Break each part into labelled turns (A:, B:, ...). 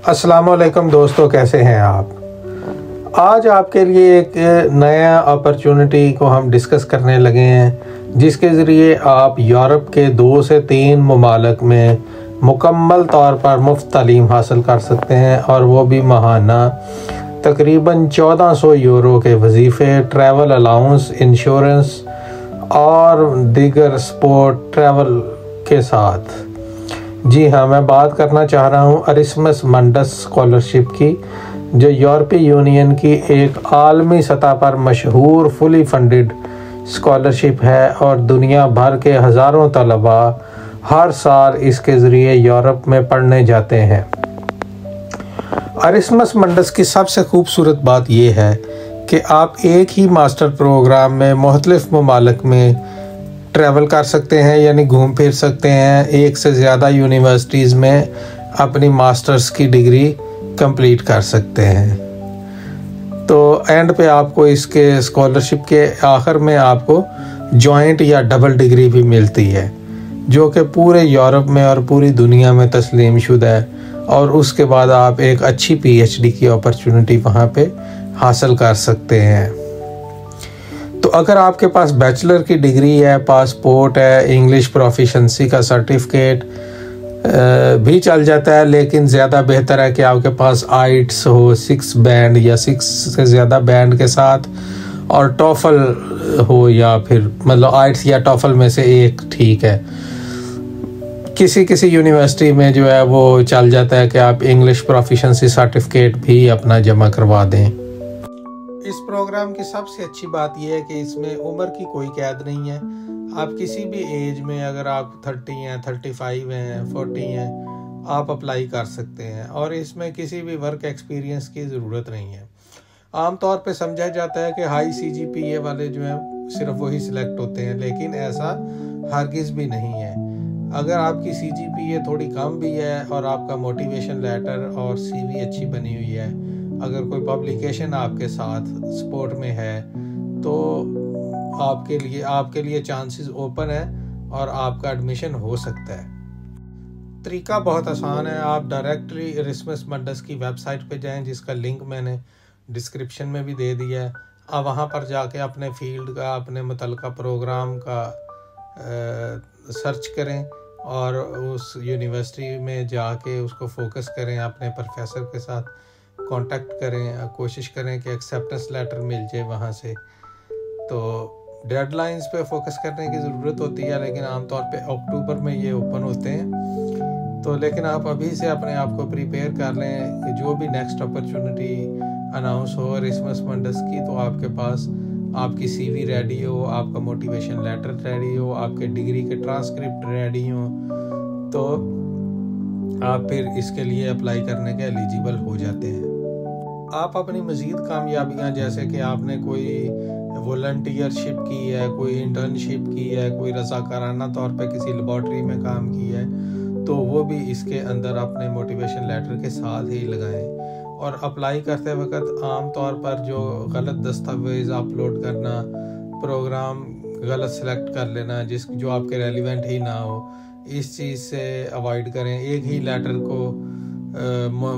A: अस्सलामुअलैकुम दोस्तों, कैसे हैं आप। आज आपके लिए एक नया अपॉर्चुनिटी को हम डिस्कस करने लगे हैं, जिसके ज़रिए आप यूरोप के 2 से 3 ममालिक में मुकम्मल तौर पर मुफ्त तालीम हासिल कर सकते हैं, और वो भी माहाना तकरीबन 1400 यूरो के वजीफ़े, ट्रैवल अलाउंस, इंश्योरेंस और दीगर स्पोर्ट ट्रैवल के साथ। जी हाँ, मैं बात करना चाह रहा हूँ एरास्मस मंडस स्कॉलरशिप की, जो यूरोपीय यूनियन की एक आलमी सतह पर मशहूर फुली फंडेड स्कॉलरशिप है, और दुनिया भर के हज़ारों तलबा हर साल इसके ज़रिए यूरोप में पढ़ने जाते हैं। एरास्मस मंडस की सबसे खूबसूरत बात यह है कि आप एक ही मास्टर प्रोग्राम में मुख्तलिफ ममालिक में ट्रैवल कर सकते हैं, यानी घूम फिर सकते हैं। एक से ज़्यादा यूनिवर्सिटीज़ में अपनी मास्टर्स की डिग्री कंप्लीट कर सकते हैं। तो एंड पे आपको इसके स्कॉलरशिप के आखिर में आपको जॉइंट या डबल डिग्री भी मिलती है, जो कि पूरे यूरोप में और पूरी दुनिया में तस्लीम शुदा है, और उसके बाद आप एक अच्छी पीएचडी की अपॉर्चुनिटी वहाँ पे हासिल कर सकते हैं। तो अगर आपके पास बैचलर की डिग्री है, पासपोर्ट है, इंग्लिश प्रोफिशेंसी का सर्टिफिकेट भी चल जाता है, लेकिन ज़्यादा बेहतर है कि आपके पास आइट्स हो 6 बैंड या 6 से ज़्यादा बैंड के साथ, और टॉफल हो, या फिर मतलब आइट्स या टॉफल में से एक ठीक है। किसी यूनिवर्सिटी में जो है वो चल जाता है कि आप इंग्लिश प्रोफिशेंसी सर्टिफिकेट भी अपना जमा करवा दें। इस प्रोग्राम की सबसे अच्छी बात यह है कि इसमें उम्र की कोई कैद नहीं है। आप किसी भी एज में, अगर आप 30 हैं, 35 हैं, 40 हैं, आप अप्लाई कर सकते हैं, और इसमें किसी भी वर्क एक्सपीरियंस की ज़रूरत नहीं है। आमतौर पे समझा जाता है कि हाई CGPA वाले जो हैं सिर्फ वही सिलेक्ट होते हैं, लेकिन ऐसा हरगिज़ भी नहीं है। अगर आपकी CGPA थोड़ी कम भी है और आपका मोटिवेशन लेटर और CV अच्छी बनी हुई है, अगर कोई पब्लिकेशन आपके साथ स्पोर्ट में है, तो आपके लिए चांसेस ओपन है और आपका एडमिशन हो सकता है। तरीका बहुत आसान है। आप डायरेक्टली एरास्मस मंडस की वेबसाइट पे जाएं, जिसका लिंक मैंने डिस्क्रिप्शन में भी दे दिया है। आप वहाँ पर जाके अपने फील्ड का, अपने मुतलका प्रोग्राम का सर्च करें, और उस यूनिवर्सिटी में जाके उसको फोकस करें, अपने प्रोफेसर के साथ कांटेक्ट करें, कोशिश करें कि एक्सेप्टेंस लेटर मिल जाए वहाँ से। तो डेडलाइंस पे फोकस करने की ज़रूरत होती है, लेकिन आमतौर पे अक्टूबर में ये ओपन होते हैं। तो लेकिन आप अभी से अपने आप को प्रिपेयर कर लें कि जो भी नेक्स्ट अपॉर्चुनिटी अनाउंस हो एरास्मस मंडस की, तो आपके पास आपकी CV रेडी हो, आपका मोटिवेशन लेटर रेडी हो, आपके डिग्री के ट्रांसक्रिप्ट रेडी हो, तो आप फिर इसके लिए अप्लाई करने के एलिजिबल हो जाते हैं। आप अपनी मज़ीद कामयाबियाँ, जैसे कि आपने कोई वॉलंटियरशिप की है, कोई इंटर्नशिप की है, कोई रज़ाकाराना तौर पे किसी लेबॉर्ट्री में काम किया है, तो वो भी इसके अंदर अपने मोटिवेशन लेटर के साथ ही लगाएं। और अप्लाई करते वक्त आम तौर पर जो गलत दस्तावेज़ अपलोड करना, प्रोग्राम गलत सेलेक्ट कर लेना जो आपके रेलिवेंट ही ना हो, इस चीज़ से अवॉइड करें। एक ही लेटर को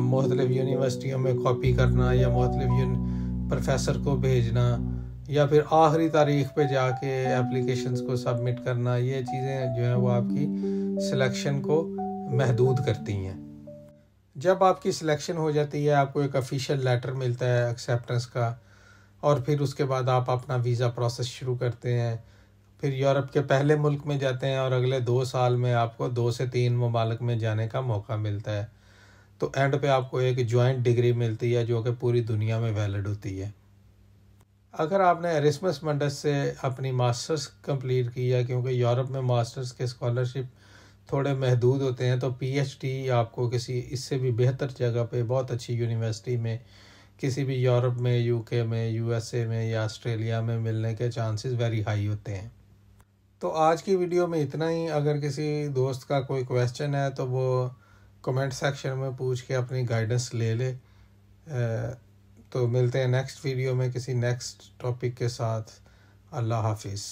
A: मुख्तलिफ यूनिवर्सिटियों में कॉपी करना, या मुख्तलिफ प्रोफेसर को भेजना, या फिर आखिरी तारीख पे जाके एप्लीकेशंस को सबमिट करना, ये चीज़ें जो हैं वो आपकी सिलेक्शन को महदूद करती हैं। जब आपकी सिलेक्शन हो जाती है, आपको एक ऑफिशियल लेटर मिलता है एक्सेप्टेंस का, और फिर उसके बाद आप अपना वीज़ा प्रोसेस शुरू करते हैं। फिर यूरोप के पहले मुल्क में जाते हैं, और अगले 2 साल में आपको 2 से 3 ममालिक में जाने का मौका मिलता है। तो एंड पे आपको एक जॉइंट डिग्री मिलती है, जो कि पूरी दुनिया में वैलिड होती है। अगर आपने एरास्मस मंडस से अपनी मास्टर्स कंप्लीट की है, क्योंकि यूरोप में मास्टर्स के स्कॉलरशिप थोड़े महदूद होते हैं, तो PhD आपको किसी इससे भी बेहतर जगह पे, बहुत अच्छी यूनिवर्सिटी में, किसी भी यूरोप में, UK में, USA में या ऑस्ट्रेलिया में मिलने के चांसेस वेरी हाई होते हैं। तो आज की वीडियो में इतना ही। अगर किसी दोस्त का कोई क्वेश्चन है तो वो कमेंट सेक्शन में पूछ के अपनी गाइडेंस ले ले। तो मिलते हैं नेक्स्ट वीडियो में किसी नेक्स्ट टॉपिक के साथ। अल्लाह हाफिज़।